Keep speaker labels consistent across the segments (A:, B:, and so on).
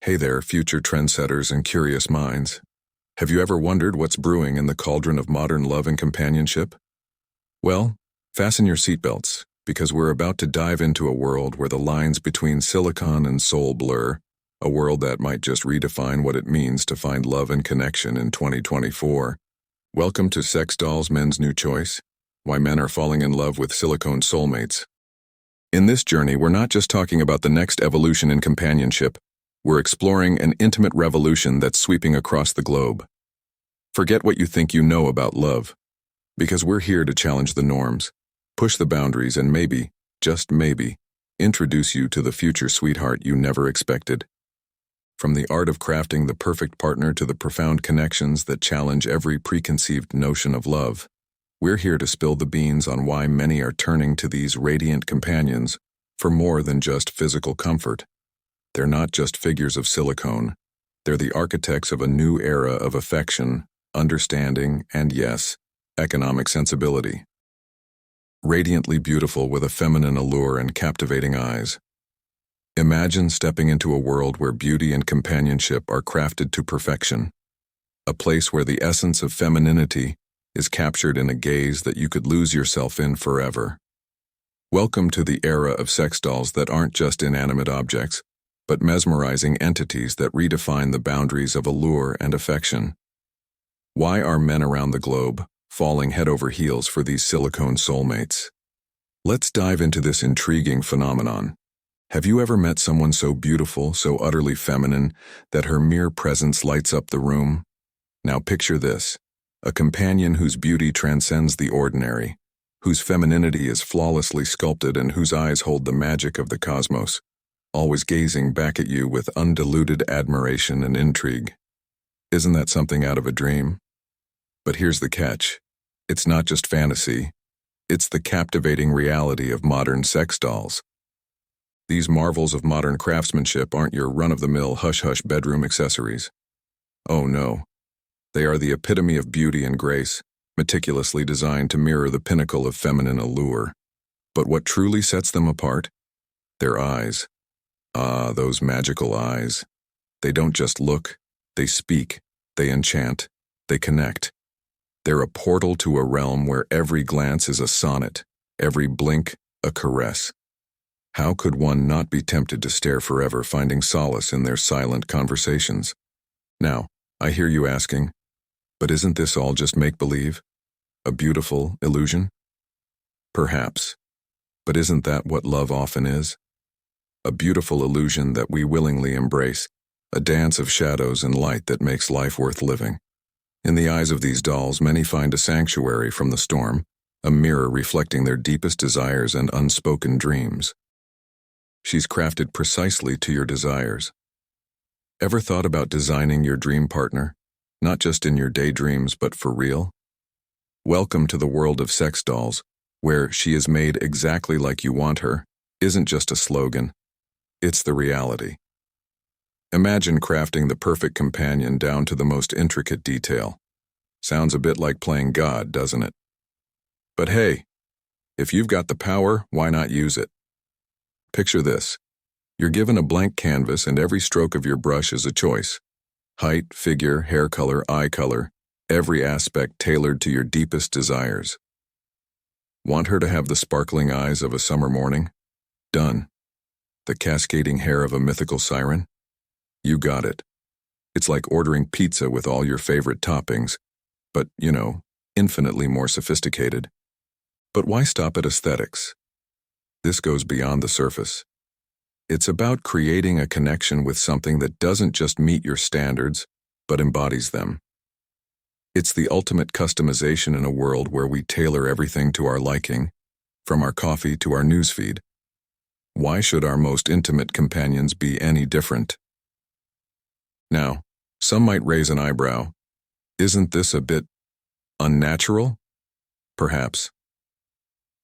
A: Hey there, future trendsetters and curious minds. Have you ever wondered what's brewing in the cauldron of modern love and companionship? Well, fasten your seatbelts, because we're about to dive into a world where the lines between silicon and soul blur, a world that might just redefine what it means to find love and connection in 2024. Welcome to Sex Dolls Men's New Choice, why men are falling in love with silicone soulmates. In this journey, we're not just talking about the next evolution in companionship. We're exploring an intimate revolution that's sweeping across the globe. Forget what you think you know about love, because we're here to challenge the norms, push the boundaries, and maybe, just maybe, introduce you to the future sweetheart you never expected. From the art of crafting the perfect partner to the profound connections that challenge every preconceived notion of love, we're here to spill the beans on why many are turning to these radiant companions for more than just physical comfort. They're not just figures of silicone. They're the architects of a new era of affection, understanding, and yes, economic sensibility. Radiantly beautiful with a feminine allure and captivating eyes. Imagine stepping into a world where beauty and companionship are crafted to perfection. A place where the essence of femininity is captured in a gaze that you could lose yourself in forever. Welcome to the era of sex dolls that aren't just inanimate objects, but mesmerizing entities that redefine the boundaries of allure and affection. Why are men around the globe falling head over heels for these silicone soulmates? Let's dive into this intriguing phenomenon. Have you ever met someone so beautiful, so utterly feminine, that her mere presence lights up the room? Now picture this, a companion whose beauty transcends the ordinary, whose femininity is flawlessly sculpted and whose eyes hold the magic of the cosmos, always gazing back at you with undiluted admiration and intrigue. Isn't that something out of a dream? But here's the catch. It's not just fantasy. It's the captivating reality of modern sex dolls. These marvels of modern craftsmanship aren't your run-of-the-mill hush-hush bedroom accessories. Oh no. They are the epitome of beauty and grace, meticulously designed to mirror the pinnacle of feminine allure. But what truly sets them apart? Their eyes. Ah, those magical eyes. They don't just look, they speak, they enchant, they connect. They're a portal to a realm where every glance is a sonnet, every blink a caress. How could one not be tempted to stare forever, finding solace in their silent conversations? Now, I hear you asking, but isn't this all just make-believe? A beautiful illusion? Perhaps. But isn't that what love often is? A beautiful illusion that we willingly embrace, a dance of shadows and light that makes life worth living. In the eyes of these dolls, many find a sanctuary from the storm, a mirror reflecting their deepest desires and unspoken dreams. She's crafted precisely to your desires. Ever thought about designing your dream partner, not just in your daydreams but for real? Welcome to the world of sex dolls, where "she is made exactly like you want her" isn't just a slogan. It's the reality. Imagine crafting the perfect companion down to the most intricate detail. Sounds a bit like playing God, doesn't it? But hey, if you've got the power, why not use it? Picture this. You're given a blank canvas and every stroke of your brush is a choice. Height, figure, hair color, eye color, every aspect tailored to your deepest desires. Want her to have the sparkling eyes of a summer morning? Done. The cascading hair of a mythical siren? You got it. It's like ordering pizza with all your favorite toppings, but, infinitely more sophisticated. But why stop at aesthetics? This goes beyond the surface. It's about creating a connection with something that doesn't just meet your standards, but embodies them. It's the ultimate customization in a world where we tailor everything to our liking, from our coffee to our newsfeed. Why should our most intimate companions be any different? Now, some might raise an eyebrow. Isn't this a bit unnatural? Perhaps.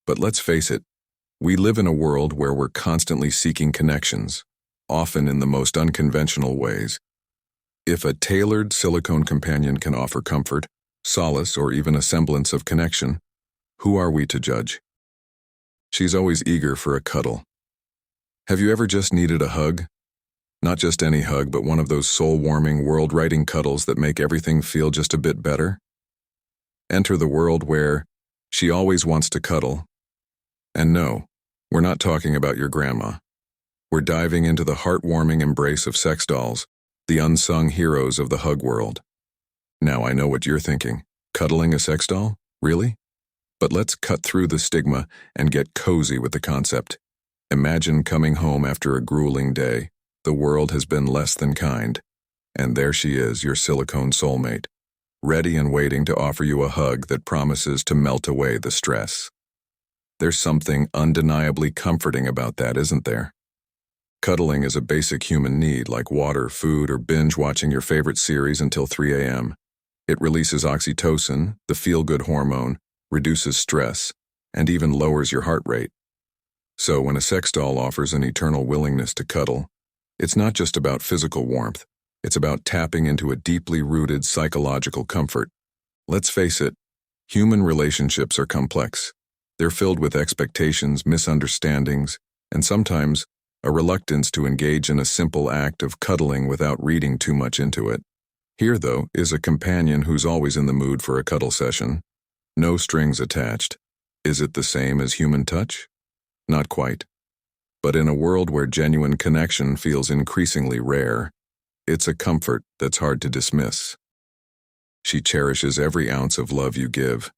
A: But let's face it, we live in a world where we're constantly seeking connections, often in the most unconventional ways. If a tailored silicone companion can offer comfort, solace, or even a semblance of connection, who are we to judge? She's always eager for a cuddle. Have you ever just needed a hug? Not just any hug, but one of those soul-warming, world-righting cuddles that make everything feel just a bit better. Enter the world where she always wants to cuddle. And no, we're not talking about your grandma. We're diving into the heartwarming embrace of sex dolls, the unsung heroes of the hug world. Now I know what you're thinking. Cuddling a sex doll? Really? But let's cut through the stigma and get cozy with the concept. Imagine coming home after a grueling day. The world has been less than kind. And there she is, your silicone soulmate, ready and waiting to offer you a hug that promises to melt away the stress. There's something undeniably comforting about that, isn't there? Cuddling is a basic human need like water, food, or binge watching your favorite series until 3 a.m. It releases oxytocin, the feel-good hormone, reduces stress, and even lowers your heart rate. So when a sex doll offers an eternal willingness to cuddle, it's not just about physical warmth, it's about tapping into a deeply rooted psychological comfort. Let's face it, human relationships are complex. They're filled with expectations, misunderstandings, and sometimes a reluctance to engage in a simple act of cuddling without reading too much into it. Here, though, is a companion who's always in the mood for a cuddle session. No strings attached. Is it the same as human touch? Not quite. But in a world where genuine connection feels increasingly rare, it's a comfort that's hard to dismiss. She cherishes every ounce of love you give.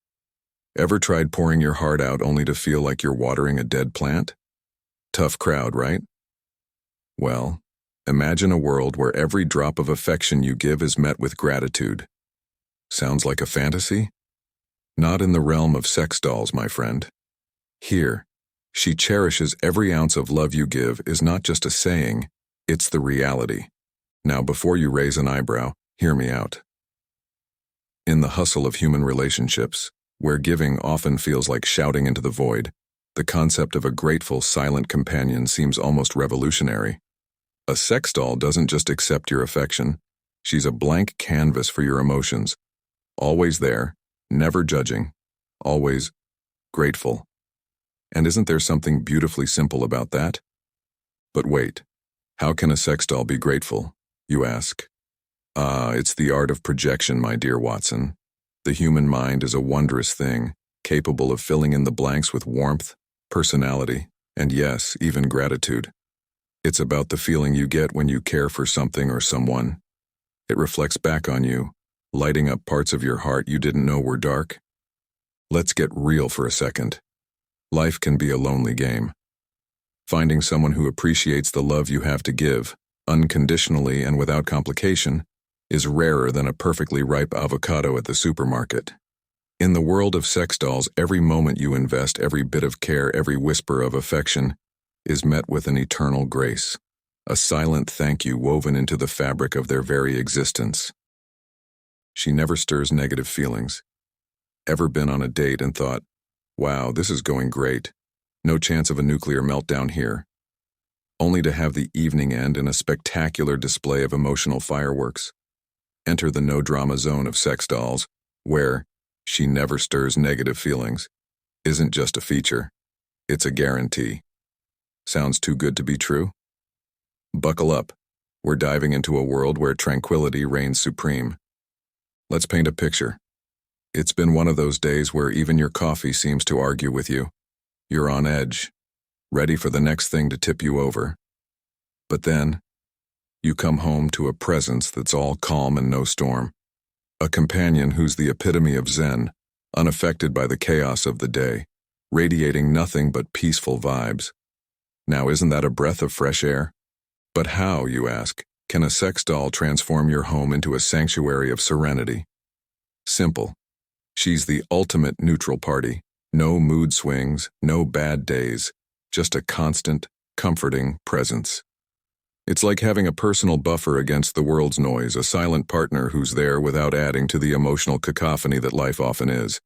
A: Ever tried pouring your heart out only to feel like you're watering a dead plant? Tough crowd, right? Well, imagine a world where every drop of affection you give is met with gratitude. Sounds like a fantasy? Not in the realm of sex dolls, my friend. Here, she cherishes every ounce of love you give is not just a saying, it's the reality. Now, before you raise an eyebrow, hear me out. In the hustle of human relationships, where giving often feels like shouting into the void, the concept of a grateful, silent companion seems almost revolutionary. A sex doll doesn't just accept your affection, she's a blank canvas for your emotions. Always there, never judging, always grateful. And isn't there something beautifully simple about that? But wait, how can a sex doll be grateful, you ask? It's the art of projection, my dear Watson. The human mind is a wondrous thing, capable of filling in the blanks with warmth, personality, and yes, even gratitude. It's about the feeling you get when you care for something or someone. It reflects back on you, lighting up parts of your heart you didn't know were dark. Let's get real for a second. Life can be a lonely game. Finding someone who appreciates the love you have to give, unconditionally and without complication, is rarer than a perfectly ripe avocado at the supermarket. In the world of sex dolls, every moment you invest, every bit of care, every whisper of affection, is met with an eternal grace, a silent thank you woven into the fabric of their very existence. She never stirs negative feelings. Ever been on a date and thought, wow, this is going great, no chance of a nuclear meltdown here, only to have the evening end in a spectacular display of emotional fireworks? Enter the no-drama zone of sex dolls, where she never stirs negative feelings isn't just a feature, it's a guarantee. Sounds too good to be true? Buckle up. We're diving into a world where tranquility reigns supreme. Let's paint a picture. It's been one of those days where even your coffee seems to argue with you. You're on edge, ready for the next thing to tip you over. But then, you come home to a presence that's all calm and no storm. A companion who's the epitome of zen, unaffected by the chaos of the day, radiating nothing but peaceful vibes. Now, isn't that a breath of fresh air? But how, you ask, can a sex doll transform your home into a sanctuary of serenity? Simple. She's the ultimate neutral party. No mood swings, no bad days, just a constant, comforting presence. It's like having a personal buffer against the world's noise, a silent partner who's there without adding to the emotional cacophony that life often is.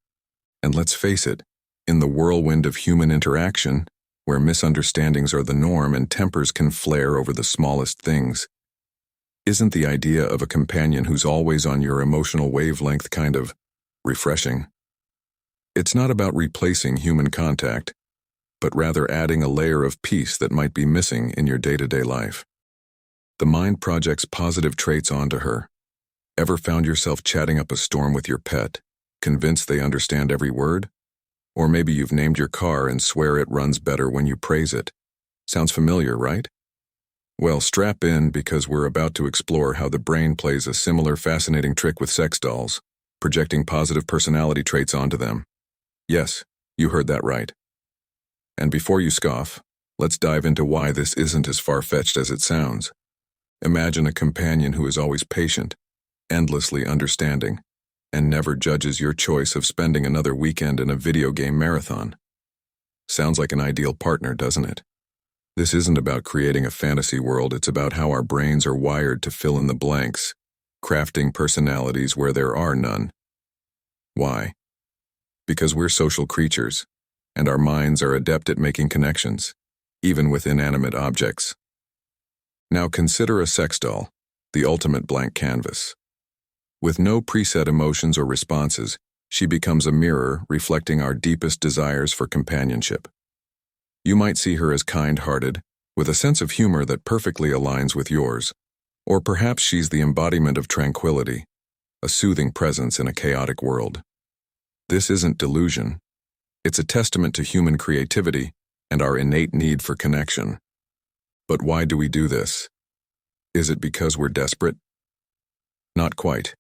A: And let's face it, in the whirlwind of human interaction, where misunderstandings are the norm and tempers can flare over the smallest things, isn't the idea of a companion who's always on your emotional wavelength kind of refreshing? It's not about replacing human contact, but rather adding a layer of peace that might be missing in your day-to-day life. The mind projects positive traits onto her. Ever found yourself chatting up a storm with your pet, convinced they understand every word? Or maybe you've named your car and swear it runs better when you praise it. Sounds familiar, right? Well, strap in because we're about to explore how the brain plays a similar fascinating trick with sex dolls, projecting positive personality traits onto them. Yes, you heard that right. And before you scoff, let's dive into why this isn't as far-fetched as it sounds. Imagine a companion who is always patient, endlessly understanding, and never judges your choice of spending another weekend in a video game marathon. Sounds like an ideal partner, doesn't it? This isn't about creating a fantasy world, it's about how our brains are wired to fill in the blanks, crafting personalities where there are none. Why? Because we're social creatures, and our minds are adept at making connections, even with inanimate objects. Now consider a sex doll, the ultimate blank canvas. With no preset emotions or responses, she becomes a mirror reflecting our deepest desires for companionship. You might see her as kind-hearted, with a sense of humor that perfectly aligns with yours. Or perhaps she's the embodiment of tranquility, a soothing presence in a chaotic world. This isn't delusion. It's a testament to human creativity and our innate need for connection. But why do we do this? Is it because we're desperate? Not quite.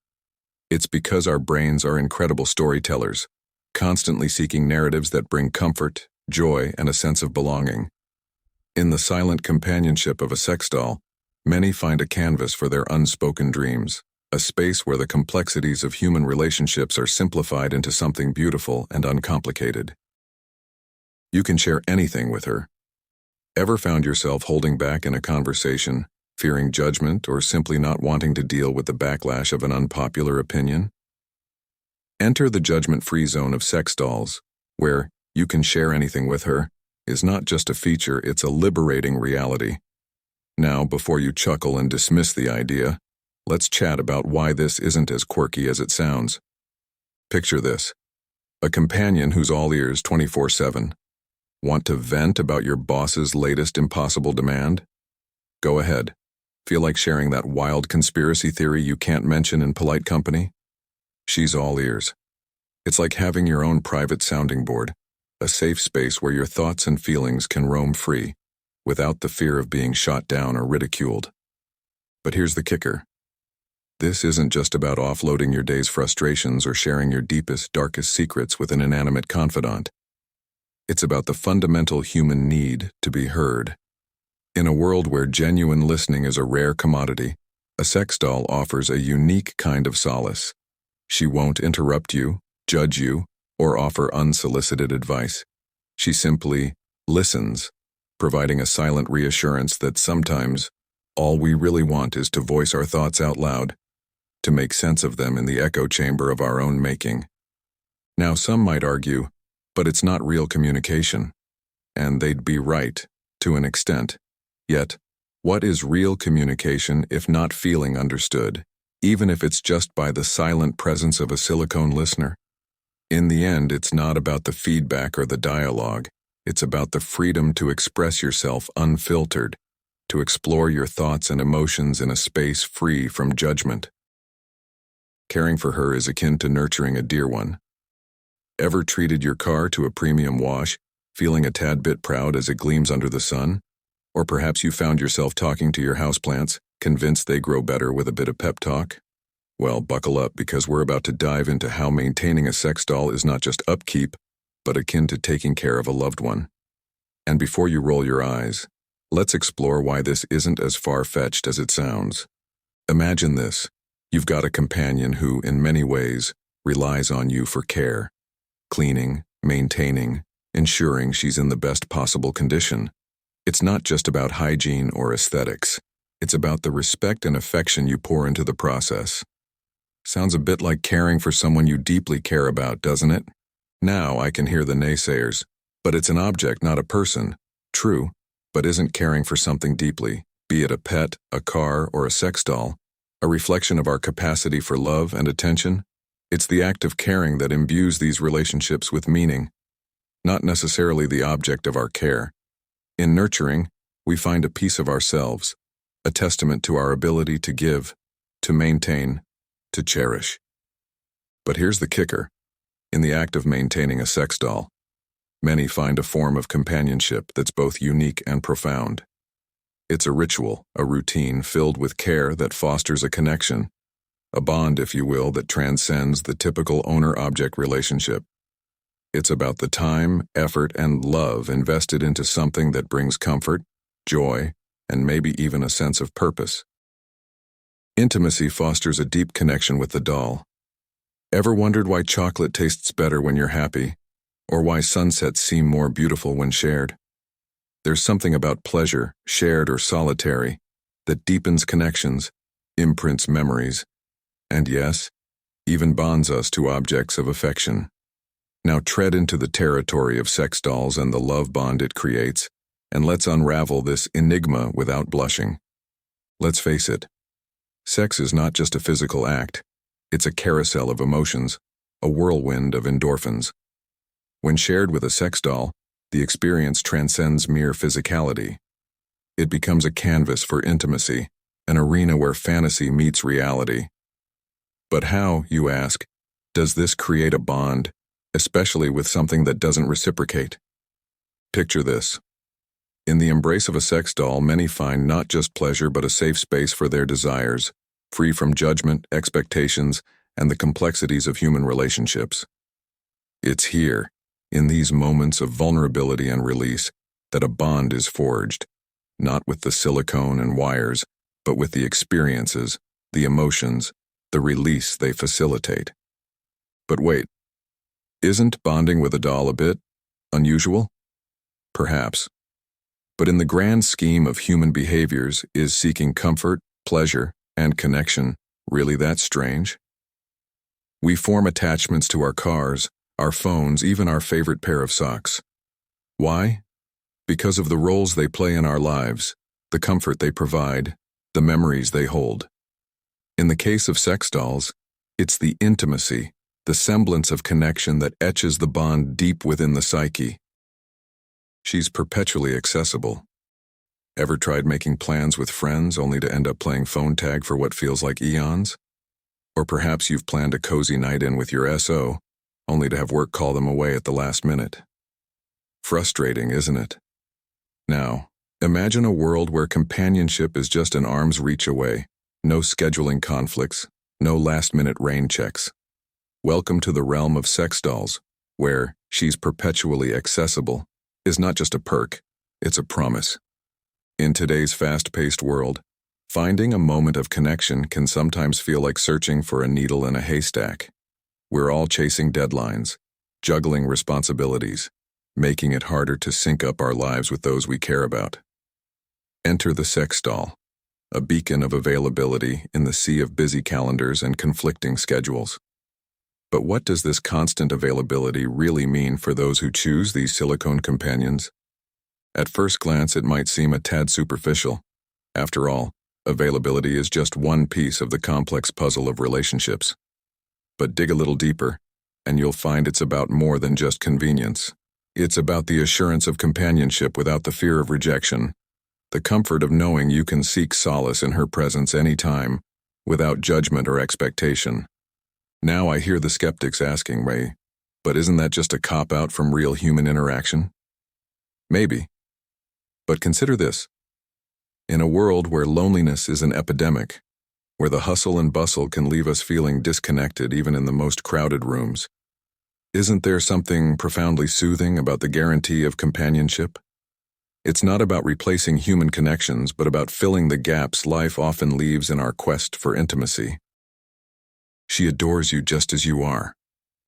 A: It's because our brains are incredible storytellers, constantly seeking narratives that bring comfort, joy, and a sense of belonging. In the silent companionship of a sex doll, many find a canvas for their unspoken dreams, a space where the complexities of human relationships are simplified into something beautiful and uncomplicated. You can share anything with her. Ever found yourself holding back in a conversation, fearing judgment, or simply not wanting to deal with the backlash of an unpopular opinion? Enter the judgment-free zone of sex dolls, where you can share anything with her is not just a feature, it's a liberating reality. Now, before you chuckle and dismiss the idea, let's chat about why this isn't as quirky as it sounds. Picture this: a companion who's all ears 24/7. Want to vent about your boss's latest impossible demand? Go ahead. Feel like sharing that wild conspiracy theory you can't mention in polite company? She's all ears. It's like having your own private sounding board, a safe space where your thoughts and feelings can roam free, without the fear of being shot down or ridiculed. But here's the kicker. This isn't just about offloading your day's frustrations or sharing your deepest, darkest secrets with an inanimate confidant. It's about the fundamental human need to be heard. In a world where genuine listening is a rare commodity, a sex doll offers a unique kind of solace. She won't interrupt you, judge you, or offer unsolicited advice. She simply listens, providing a silent reassurance that sometimes all we really want is to voice our thoughts out loud, to make sense of them in the echo chamber of our own making. Now, some might argue, but it's not real communication. And they'd be right, to an extent. Yet, what is real communication if not feeling understood, even if it's just by the silent presence of a silicone listener? In the end, it's not about the feedback or the dialogue. It's about the freedom to express yourself unfiltered, to explore your thoughts and emotions in a space free from judgment. Caring for her is akin to nurturing a dear one. Ever treated your car to a premium wash, feeling a tad bit proud as it gleams under the sun? Or perhaps you found yourself talking to your houseplants, convinced they grow better with a bit of pep talk? Well, buckle up because we're about to dive into how maintaining a sex doll is not just upkeep, but akin to taking care of a loved one. And before you roll your eyes, let's explore why this isn't as far-fetched as it sounds. Imagine this. You've got a companion who, in many ways, relies on you for care. Cleaning, maintaining, ensuring she's in the best possible condition. It's not just about hygiene or aesthetics. It's about the respect and affection you pour into the process. Sounds a bit like caring for someone you deeply care about, doesn't it? Now I can hear the naysayers. But it's an object, not a person. True, but isn't caring for something deeply, be it a pet, a car, or a sex doll, a reflection of our capacity for love and attention? It's the act of caring that imbues these relationships with meaning, not necessarily the object of our care. In nurturing, we find a piece of ourselves, a testament to our ability to give, to maintain, to cherish. But here's the kicker. In the act of maintaining a sex doll, many find a form of companionship that's both unique and profound. It's a ritual, a routine filled with care that fosters a connection, a bond, if you will, that transcends the typical owner-object relationship. It's about the time, effort, and love invested into something that brings comfort, joy, and maybe even a sense of purpose. Intimacy fosters a deep connection with the doll. Ever wondered why chocolate tastes better when you're happy, or why sunsets seem more beautiful when shared? There's something about pleasure, shared or solitary, that deepens connections, imprints memories, and yes, even bonds us to objects of affection. Now tread into the territory of sex dolls and the love bond it creates, and let's unravel this enigma without blushing. Let's face it, sex is not just a physical act, it's a carousel of emotions, a whirlwind of endorphins. When shared with a sex doll, the experience transcends mere physicality. It becomes a canvas for intimacy, an arena where fantasy meets reality. But how, you ask, does this create a bond, especially with something that doesn't reciprocate? Picture this. In the embrace of a sex doll, many find not just pleasure but a safe space for their desires, free from judgment, expectations, and the complexities of human relationships. It's here, in these moments of vulnerability and release, that a bond is forged, not with the silicone and wires, but with the experiences, the emotions, the release they facilitate. But wait, isn't bonding with a doll a bit unusual? Perhaps. But in the grand scheme of human behaviors, is seeking comfort, pleasure, and connection really that strange? We form attachments to our cars, our phones, even our favorite pair of socks. Why? Because of the roles they play in our lives, the comfort they provide, the memories they hold. In the case of sex dolls, it's the intimacy, the semblance of connection that etches the bond deep within the psyche. She's perpetually accessible. Ever tried making plans with friends only to end up playing phone tag for what feels like eons? Or perhaps you've planned a cozy night in with your SO, only to have work call them away at the last minute. Frustrating, isn't it? Now, imagine a world where companionship is just an arm's reach away, no scheduling conflicts, no last-minute rain checks. Welcome to the realm of sex dolls, where she's perpetually accessible is not just a perk, it's a promise. In today's fast-paced world, finding a moment of connection can sometimes feel like searching for a needle in a haystack. We're all chasing deadlines, juggling responsibilities, making it harder to sync up our lives with those we care about. Enter the sex doll, a beacon of availability in the sea of busy calendars and conflicting schedules. But what does this constant availability really mean for those who choose these silicone companions? At first glance, it might seem a tad superficial. After all, availability is just one piece of the complex puzzle of relationships. But dig a little deeper, and you'll find it's about more than just convenience. It's about the assurance of companionship without the fear of rejection, the comfort of knowing you can seek solace in her presence any time, without judgment or expectation. Now I hear the skeptics asking, Ray, but isn't that just a cop-out from real human interaction? Maybe. But consider this. In a world where loneliness is an epidemic, where the hustle and bustle can leave us feeling disconnected even in the most crowded rooms, isn't there something profoundly soothing about the guarantee of companionship? It's not about replacing human connections, but about filling the gaps life often leaves in our quest for intimacy. She adores you just as you are.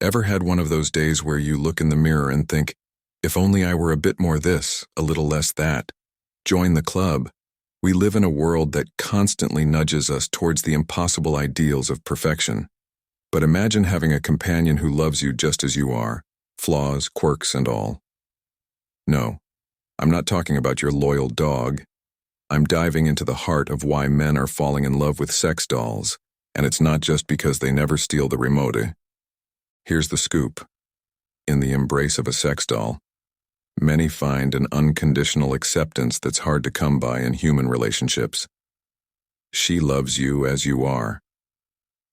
A: Ever had one of those days where you look in the mirror and think, if only I were a bit more this, a little less that? Join the club. We live in a world that constantly nudges us towards the impossible ideals of perfection. But imagine having a companion who loves you just as you are, flaws, quirks, and all. No, I'm not talking about your loyal dog. I'm diving into the heart of why men are falling in love with sex dolls, and it's not just because they never steal the remote. Here's the scoop. In the embrace of a sex doll, many find an unconditional acceptance that's hard to come by in human relationships. She loves you as you are.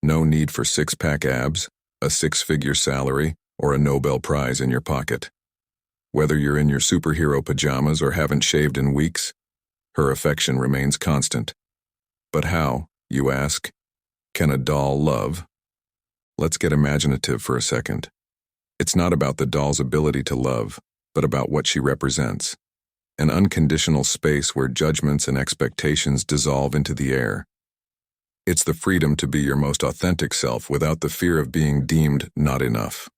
A: No need for six-pack abs, a six-figure salary, or a Nobel Prize in your pocket. Whether you're in your superhero pajamas or haven't shaved in weeks, her affection remains constant. But how, you ask, can a doll love? Let's get imaginative for a second. It's not about the doll's ability to love, but about what she represents. An unconditional space where judgments and expectations dissolve into the air. It's the freedom to be your most authentic self without the fear of being deemed not enough.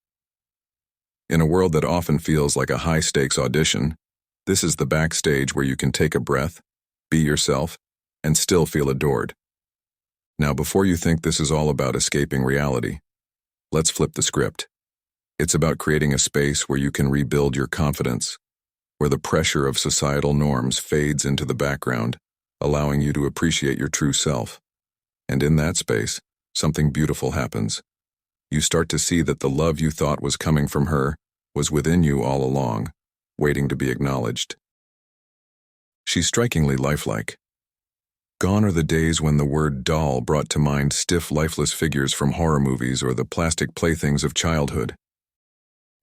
A: In a world that often feels like a high-stakes audition, this is the backstage where you can take a breath, be yourself, and still feel adored. Now, before you think this is all about escaping reality, let's flip the script. It's about creating a space where you can rebuild your confidence, where the pressure of societal norms fades into the background, allowing you to appreciate your true self. And in that space, something beautiful happens. You start to see that the love you thought was coming from her was within you all along, waiting to be acknowledged. She's strikingly lifelike. Gone are the days when the word doll brought to mind stiff, lifeless figures from horror movies or the plastic playthings of childhood.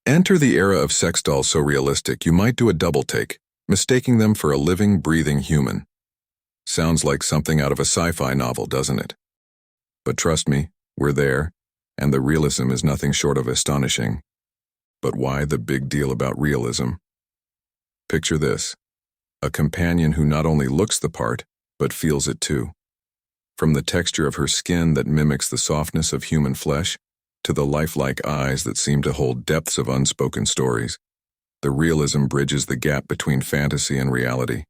A: Enter the era of sex dolls so realistic you might do a double take, mistaking them for a living, breathing human. Sounds like something out of a sci-fi novel, doesn't it? But trust me, we're there, and the realism is nothing short of astonishing. But why the big deal about realism? Picture this: a companion who not only looks the part, but feels it too. From the texture of her skin that mimics the softness of human flesh, to the lifelike eyes that seem to hold depths of unspoken stories, the realism bridges the gap between fantasy and reality.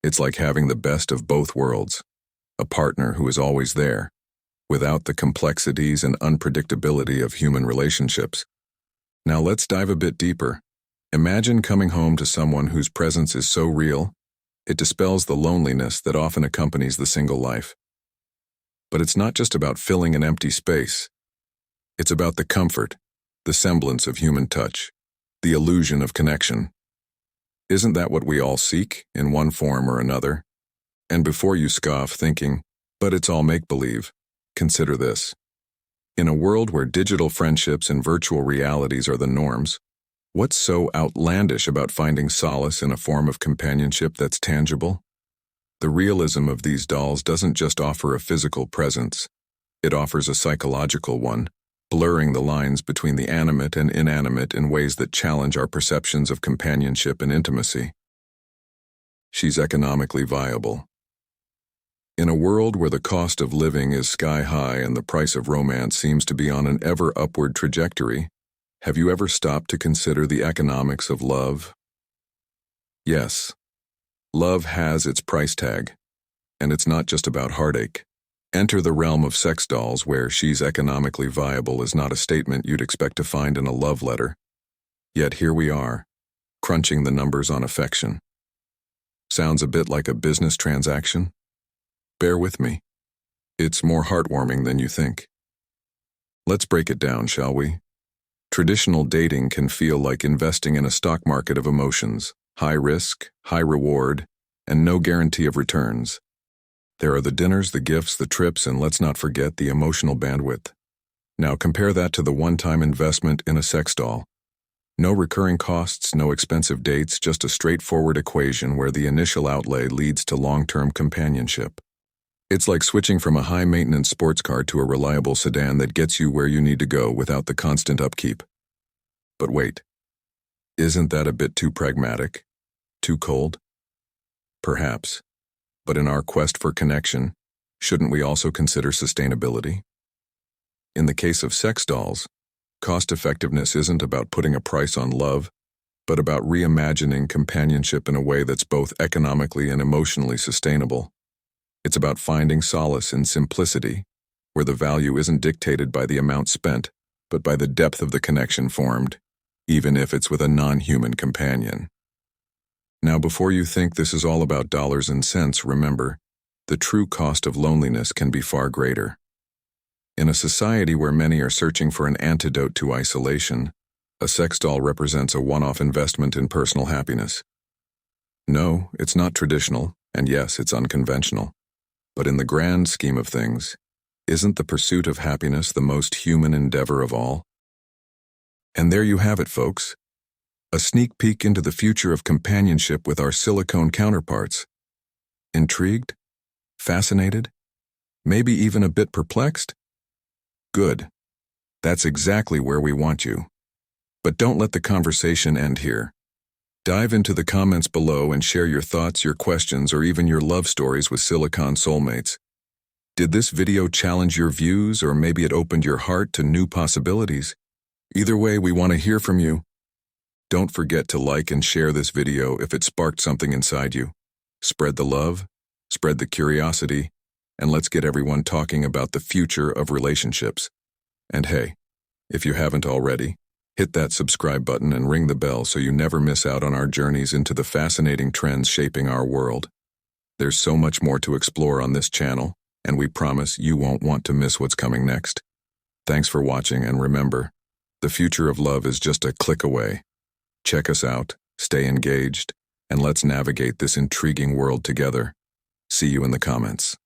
A: It's like having the best of both worlds, a partner who is always there, without the complexities and unpredictability of human relationships. Now let's dive a bit deeper. Imagine coming home to someone whose presence is so real, it dispels the loneliness that often accompanies the single life. But it's not just about filling an empty space. It's about the comfort, the semblance of human touch, the illusion of connection. Isn't that what we all seek, in one form or another? And before you scoff thinking, but it's all make-believe, consider this. In a world where digital friendships and virtual realities are the norms, what's so outlandish about finding solace in a form of companionship that's tangible? The realism of these dolls doesn't just offer a physical presence, it offers a psychological one, blurring the lines between the animate and inanimate in ways that challenge our perceptions of companionship and intimacy. She's economically viable. In a world where the cost of living is sky-high and the price of romance seems to be on an ever-upward trajectory, have you ever stopped to consider the economics of love? Yes, love has its price tag, and it's not just about heartache. Enter the realm of sex dolls where she's economically viable is not a statement you'd expect to find in a love letter. Yet here we are, crunching the numbers on affection. Sounds a bit like a business transaction? Bear with me. It's more heartwarming than you think. Let's break it down, shall we? Traditional dating can feel like investing in a stock market of emotions, high risk, high reward, and no guarantee of returns. There are the dinners, the gifts, the trips, and let's not forget the emotional bandwidth. Now compare that to the one-time investment in a sex doll. No recurring costs, no expensive dates, just a straightforward equation where the initial outlay leads to long-term companionship. It's like switching from a high-maintenance sports car to a reliable sedan that gets you where you need to go without the constant upkeep. But wait, isn't that a bit too pragmatic? Too cold? Perhaps. But in our quest for connection, shouldn't we also consider sustainability? In the case of sex dolls, cost-effectiveness isn't about putting a price on love, but about reimagining companionship in a way that's both economically and emotionally sustainable. It's about finding solace in simplicity, where the value isn't dictated by the amount spent, but by the depth of the connection formed, even if it's with a non-human companion. Now, before you think this is all about dollars and cents, remember, the true cost of loneliness can be far greater. In a society where many are searching for an antidote to isolation, a sex doll represents a one-off investment in personal happiness. No, it's not traditional, and yes, it's unconventional. But in the grand scheme of things, isn't the pursuit of happiness the most human endeavor of all? And there you have it, folks. A sneak peek into the future of companionship with our silicone counterparts. Intrigued? Fascinated? Maybe even a bit perplexed? Good. That's exactly where we want you. But don't let the conversation end here. Dive into the comments below and share your thoughts, your questions, or even your love stories with Silicone Soulmates. Did this video challenge your views, or maybe it opened your heart to new possibilities? Either way, we want to hear from you. Don't forget to like and share this video if it sparked something inside you. Spread the love, spread the curiosity, and let's get everyone talking about the future of relationships. And hey, if you haven't already, hit that subscribe button and ring the bell so you never miss out on our journeys into the fascinating trends shaping our world. There's so much more to explore on this channel, and we promise you won't want to miss what's coming next. Thanks for watching, and remember, the future of love is just a click away. Check us out, stay engaged, and let's navigate this intriguing world together. See you in the comments.